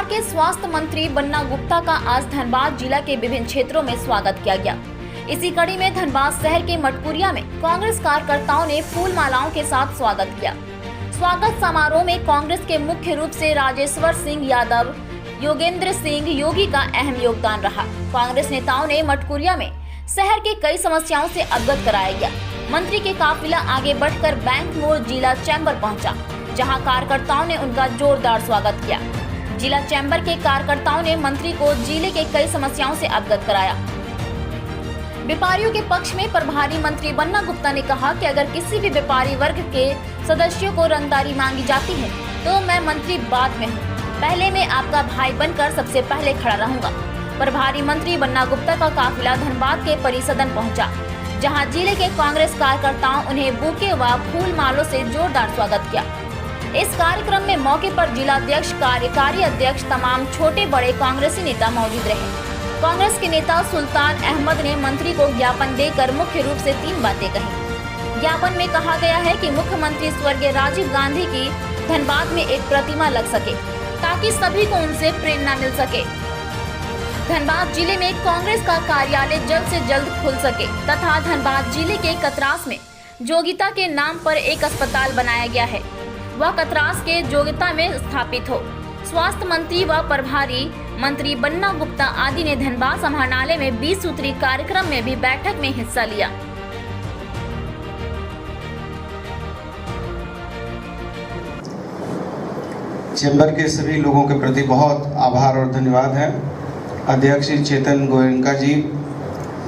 बिहार के स्वास्थ्य मंत्री बन्ना गुप्ता का आज धनबाद जिला के विभिन्न क्षेत्रों में स्वागत किया गया। इसी कड़ी में धनबाद शहर के मटकुरिया में कांग्रेस कार्यकर्ताओं ने फूल मालाओं के साथ स्वागत किया। स्वागत समारोह में कांग्रेस के मुख्य रूप से राजेश्वर सिंह यादव, योगेंद्र सिंह योगी का अहम योगदान रहा। कांग्रेस नेताओं ने मटकुरिया में शहर के कई समस्याओं से अवगत कराया गया। मंत्री के काफिला आगे बढ़कर बैंक मोड़ जिला चैम्बर पहुंचा, जहां कार्यकर्ताओं ने उनका जोरदार स्वागत किया। जिला चैम्बर के कार्यकर्ताओं ने मंत्री को जिले के कई समस्याओं से अवगत कराया। व्यापारियों के पक्ष में प्रभारी मंत्री बन्ना गुप्ता ने कहा कि अगर किसी भी व्यापारी वर्ग के सदस्यों को रंगदारी मांगी जाती है तो मैं मंत्री बाद में हूँ, पहले मैं आपका भाई बनकर सबसे पहले खड़ा रहूंगा। प्रभारी मंत्री बन्ना गुप्ता का काफिला धनबाद के परिसदन पहुंचा, जहां जिले के कांग्रेस कार्यकर्ताओं उन्हें बुके व फूल मालों से जोरदार स्वागत किया। इस कार्यक्रम में मौके पर जिलाध्यक्ष, कार्यकारी अध्यक्ष, तमाम छोटे बड़े कांग्रेसी नेता मौजूद रहे। कांग्रेस के नेता सुल्तान अहमद ने मंत्री को ज्ञापन देकर मुख्य रूप से 3 बातें कही। ज्ञापन में कहा गया है कि मुख्यमंत्री स्वर्गीय राजीव गांधी की धनबाद में एक प्रतिमा लग सके, ताकि सभी को उनसे प्रेरणा मिल सके। धनबाद जिले में कांग्रेस का कार्यालय जल्द से जल्द खुल सके तथा धनबाद जिले के कतरास में जोगिता के नाम पर एक अस्पताल बनाया गया है, वह कतरास के जोगिता में स्थापित हो। स्वास्थ्य मंत्री व प्रभारी मंत्री बन्ना गुप्ता आदि ने धनबाद समाहरणालय में 20 सूत्री कार्यक्रम में भी बैठक में हिस्सा लिया। चैम्बर के सभी लोगों के प्रति बहुत आभार और धन्यवाद है। अध्यक्ष जी चेतन गोयनका जी,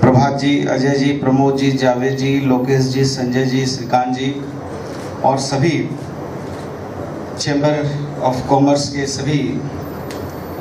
प्रभात जी, अजय जी, प्रमोद जी, जावेद जी, लोकेश जी, संजय जी, श्रीकांत जी और सभी चैम्बर ऑफ कॉमर्स के सभी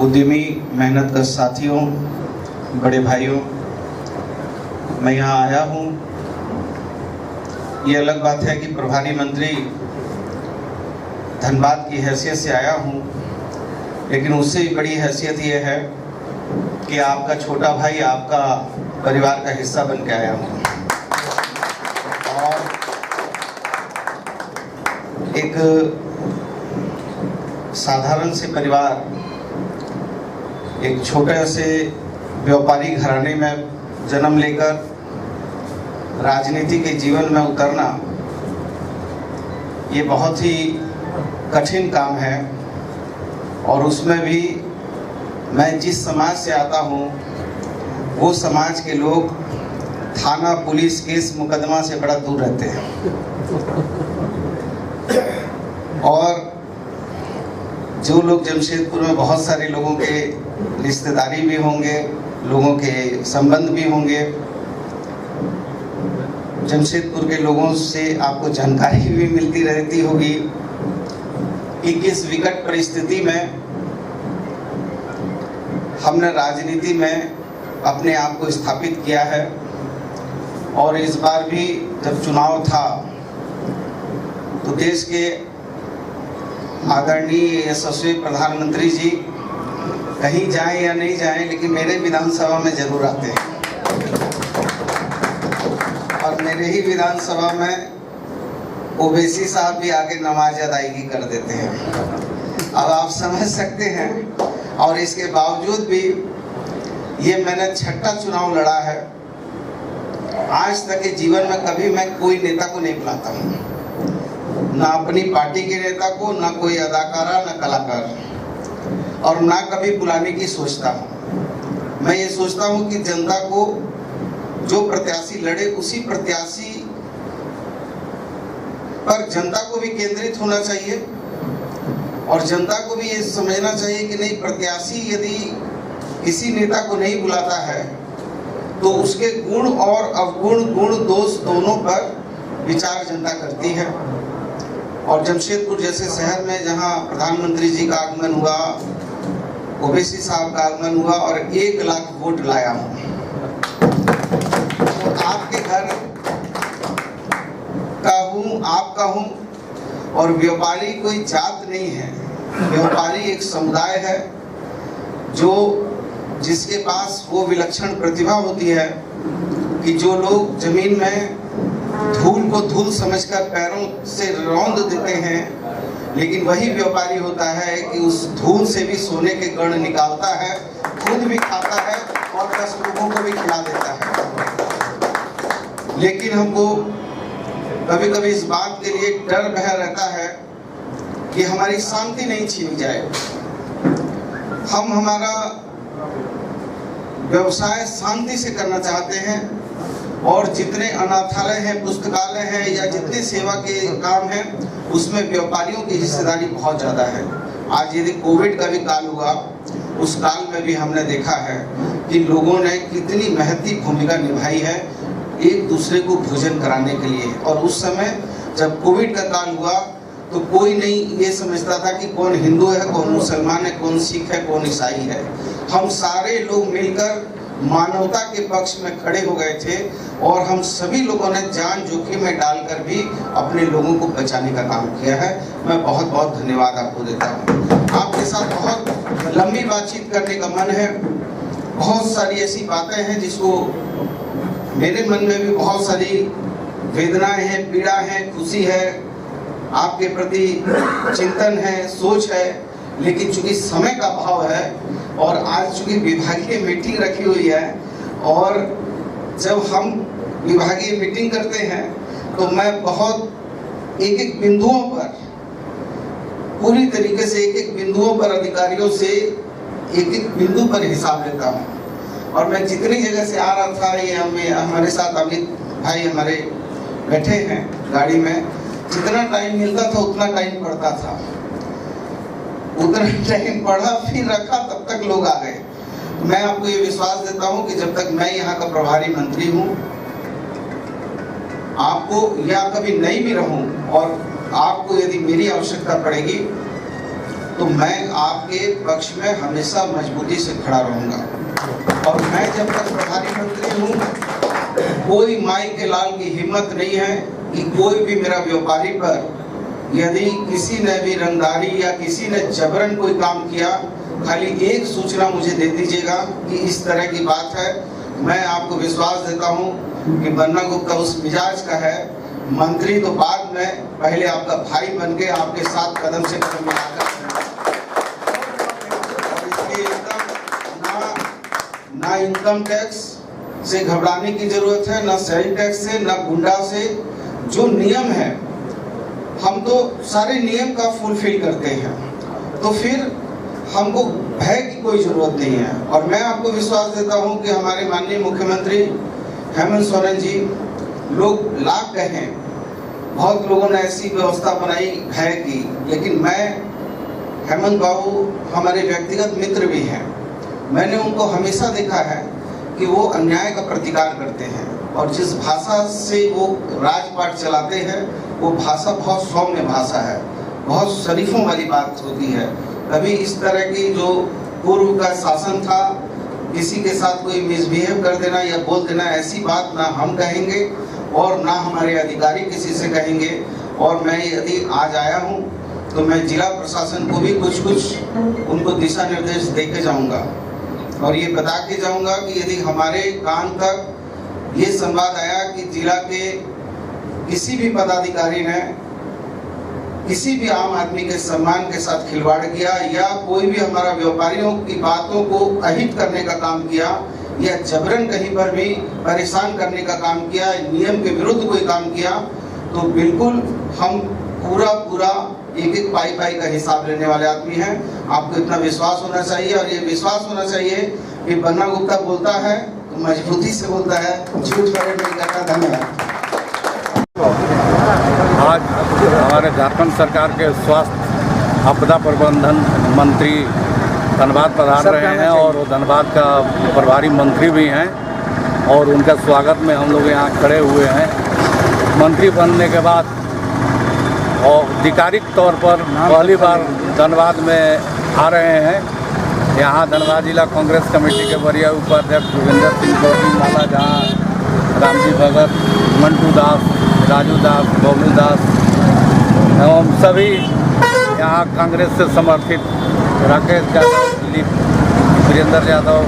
उद्यमी मेहनतकश साथियों, बड़े भाइयों, मैं यहाँ आया हूँ। ये अलग बात है कि प्रभारी मंत्री धनबाद की हैसियत से आया हूँ, लेकिन उससे भी बड़ी हैसियत ये है कि आपका छोटा भाई आपका परिवार का हिस्सा बन के आया हूँ। और एक साधारण से परिवार, एक छोटे से व्यापारी घराने में जन्म लेकर राजनीति के जीवन में उतरना, ये बहुत ही कठिन काम है। और उसमें भी मैं जिस समाज से आता हूँ, वो समाज के लोग थाना, पुलिस, केस, मुकदमा से बड़ा दूर रहते हैं। और जो लोग जमशेदपुर में बहुत सारे लोगों के रिश्तेदारी भी होंगे, लोगों के संबंध भी होंगे, जमशेदपुर के लोगों से आपको जानकारी भी मिलती रहती होगी कि किस विकट परिस्थिति में हमने राजनीति में अपने आप को स्थापित किया है। और इस बार भी जब चुनाव था तो देश के आदरणीय यशस्वी प्रधानमंत्री जी कहीं जाएं या नहीं जाएं, लेकिन मेरे विधानसभा में जरूर आते हैं। और मेरे ही विधानसभा में ओवैसी साहब भी आके नमाज अदायगी कर देते हैं। अब आप समझ सकते हैं। और इसके बावजूद भी ये मैंने 6ठा चुनाव लड़ा है। आज तक के जीवन में कभी मैं कोई नेता को नहीं बुलाता हूँ, ना अपनी पार्टी के नेता को, ना कोई अदाकारा, ना कलाकार, और ना कभी बुलाने की सोचता हूँ। मैं ये सोचता हूँ कि जनता को जो प्रत्याशी लड़े, उसी प्रत्याशी पर जनता को भी केंद्रित होना चाहिए। और जनता को भी ये समझना चाहिए कि नहीं, प्रत्याशी यदि किसी नेता को नहीं बुलाता है तो उसके गुण और अवगुण, गुण दोष दोनों पर विचार जनता करती है। और जमशेदपुर जैसे शहर में जहां प्रधानमंत्री जी का आगमन हुआ, ओवैसी साहब का आगमन हुआ और 1 लाख वोट लाया हूं, तो आपके घर का हूं, आपका हूं। और व्यापारी कोई जात नहीं है, व्यापारी एक समुदाय है जिसके पास वो विलक्षण प्रतिभा होती है कि जो लोग जमीन में धूल को धूल समझकर पैरों से रौंद देते हैं, लेकिन वही व्यापारी होता है कि उस धूल से भी सोने के गण निकालता है, खुद भी खाता है और 10 लोगों को भी खिला देता है। लेकिन हमको कभी कभी इस बात के लिए डर भय रहता है कि हमारी शांति नहीं छीनी जाए। हम हमारा व्यवसाय शांति से करना चाहते हैं और जितने अनाथालय हैं, पुस्तकालय हैं या जितने सेवा के काम हैं, उसमें व्यापारियों की हिस्सेदारी बहुत ज़्यादा है। आज यदि कोविड का भी काल हुआ, उस काल में भी हमने देखा है कि लोगों ने कितनी महती भूमिका निभाई है एक दूसरे को भोजन कराने के लिए। और उस समय जब कोविड का काल हुआ तो कोई नहीं ये समझता था कि कौन हिंदू है, कौन मुसलमान है, कौन सिख है, कौन ईसाई है। हम सारे लोग मिलकर मानवता के पक्ष में खड़े हो गए थे और हम सभी लोगों ने जान जोखिम में डालकर भी अपने लोगों को बचाने का काम किया है। मैं बहुत बहुत धन्यवाद आपको देता हूँ। आपके साथ बहुत लंबी बातचीत करने का मन है। बहुत सारी ऐसी बातें हैं जिसको मेरे मन में भी बहुत सारी वेदनाएं हैं, पीड़ा है, खुशी है, आपके प्रति चिंतन है, सोच है, लेकिन चूंकि समय का अभाव है और आज चूंकि विभागीय मीटिंग रखी हुई है और जब हम विभागीय मीटिंग करते हैं तो मैं बहुत एक बिंदुओं पर पूरी तरीके से एक बिंदुओं पर अधिकारियों से एक बिंदु पर हिसाब लेता हूँ। और मैं जितनी जगह से आ रहा था, ये हमारे साथ अमित भाई हमारे बैठे हैं गाड़ी में, जितना टाइम मिलता था उतना टाइम पढ़ता था, उतना टाइम पढ़ा फिर रखा, तब तक लोग आ गए। मैं आपको ये विश्वास देता हूँ कि जब तक मैं यहाँ का प्रभारी मंत्री हूँ, आपको या कभी नहीं भी रहूँ और आपको यदि मेरी आवश्यकता पड़ेगी तो मैं आपके पक्ष में हमेशा मजबूती से खड़ा रहूँगा। और मैं जब तक प्रभारी मंत्री हूँ, कोई माई के लाल की हिम्मत नहीं है कि कोई भी मेरा व्यापारी पर यदि किसी ने भी रंगदारी या किसी ने जबरन कोई काम किया, खाली एक सूचना मुझे दे दीजिएगा कि इस तरह की बात है। मैं आपको विश्वास देता हूं कि बन्ना गुप्ता उस मिजाज का है, मंत्री तो बाद में, पहले आपका भाई बन के आपके साथ कदम से कदम मिलाकर, और इसके ना इनकम टैक्स से घबराने की जरूरत है, ना सेल टैक्स से, ना गुंडा से। जो नियम है हम तो सारे नियम का फुलफिल करते हैं, तो फिर हमको भय की कोई जरूरत नहीं है। और मैं आपको विश्वास देता हूं कि हमारे माननीय मुख्यमंत्री हेमंत सोरेन जी, लोग लाख कहें, बहुत लोगों ने ऐसी व्यवस्था बनाई भय की, लेकिन मैं, हेमंत बाबू हमारे व्यक्तिगत मित्र भी हैं, मैंने उनको हमेशा देखा है कि वो अन्याय का प्रतिकार करते हैं और जिस भाषा से वो राजपाट चलाते हैं वो भाषा बहुत सौम्य भाषा है, बहुत शरीफों वाली बात होती है। कभी इस तरह की जो पूर्व का शासन था, किसी के साथ कोई मिसबिहेव कर देना या बोल देना, ऐसी बात ना हम कहेंगे और ना हमारे अधिकारी किसी से कहेंगे। और मैं यदि आज आया हूँ तो मैं जिला प्रशासन को भी कुछ उनको दिशा निर्देश दे के जाऊँगा और ये बता के जाऊँगा कि यदि हमारे कान तक ये संवाद आया कि जिला के किसी भी पदाधिकारी ने किसी भी आम आदमी के सम्मान के साथ खिलवाड़ किया या कोई भी हमारा व्यापारियों की बातों को अहित करने का काम किया या जबरन कहीं पर भी परेशान करने का काम किया, नियम के विरुद्ध कोई काम किया, तो बिल्कुल हम पूरा एक पाई का हिसाब लेने वाले आदमी हैं। आपको इतना विश्वास होना चाहिए और ये विश्वास होना चाहिए कि बन्ना गुप्ता बोलता है तो मजबूती से बोलता है, झूठ फरेब नहीं करता। धन्यवाद। आज हमारे झारखंड सरकार के स्वास्थ्य आपदा प्रबंधन मंत्री धनबाद पधार रहे हैं और वो धनबाद का प्रभारी मंत्री भी हैं और उनका स्वागत में हम लोग यहाँ खड़े हुए हैं। मंत्री बनने के बाद और आधिकारिक तौर पर पहली बार धनबाद में आ रहे हैं। यहाँ धनबाद जिला कांग्रेस कमेटी के वरीय उपाध्यक्ष भूपेंद्र सिंह गौरीमाला, जहाँ रामजी भगत, मंटू दास, राजू दास, बबलू दास एवं सभी यहाँ कांग्रेस से समर्थित राकेश यादव, दिलीप, वीरेंद्र यादव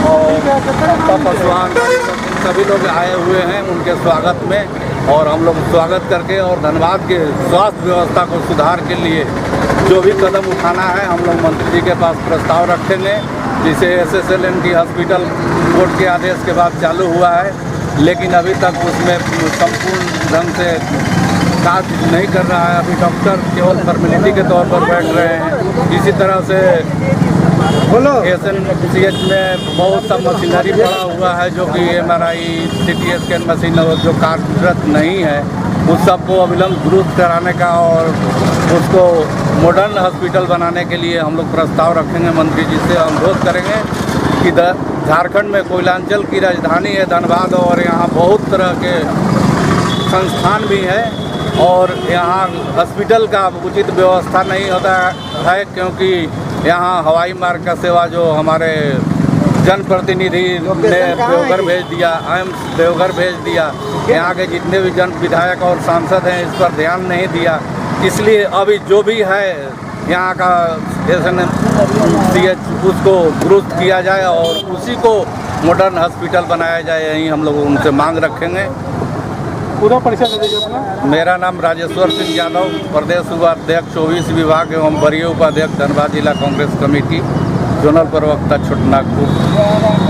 और पासवान सभी लोग आए हुए हैं उनके स्वागत में, और हम लोग स्वागत करके और धनबाद के स्वास्थ्य व्यवस्था को सुधार के लिए जो भी कदम उठाना है हम लोग मंत्री जी के पास प्रस्ताव रखेंगे। जिसे SSLN की हॉस्पिटल कोर्ट के आदेश के बाद चालू हुआ है, लेकिन अभी तक उसमें संपूर्ण ढंग से कार्य नहीं कर रहा है। अभी डॉक्टर केवल फॉर्मेलिटी के तौर पर बैठ रहे हैं। इसी तरह से SNCH में बहुत सा मशीनरी पड़ा हुआ है जो कि MRI CT स्कैन मशीन जो कार्यरत नहीं है, उस सबको अविलंब दुरुस्त कराने का और उसको मॉडर्न हॉस्पिटल बनाने के लिए हम लोग प्रस्ताव रखेंगे। मंत्री जी से अनुरोध करेंगे कि झारखंड में कोयलांचल की राजधानी है धनबाद, और यहाँ बहुत तरह के संस्थान भी हैं, और यहाँ हॉस्पिटल का उचित व्यवस्था नहीं होता है, क्योंकि यहाँ हवाई मार्ग का सेवा जो हमारे जनप्रतिनिधि ने देवघर भेज दिया, एम्स देवघर भेज दिया। यहाँ के जितने भी जन विधायक और सांसद हैं इस पर ध्यान नहीं दिया, इसलिए अभी जो भी है यहाँ का SNCH उसको दुरुस्त किया जाए और उसी को मॉडर्न हॉस्पिटल बनाया जाए। यहीं हम लोग उनसे मांग रखेंगे। पूरा परिचय दे दीजिए अपना। मेरा नाम राजेश्वर सिंह यादव, प्रदेश उपाध्यक्ष 24 विभाग एवं वरीय उपाध्यक्ष धनबाद जिला कांग्रेस कमेटी, जोनल प्रवक्ता छोटा नागपुर।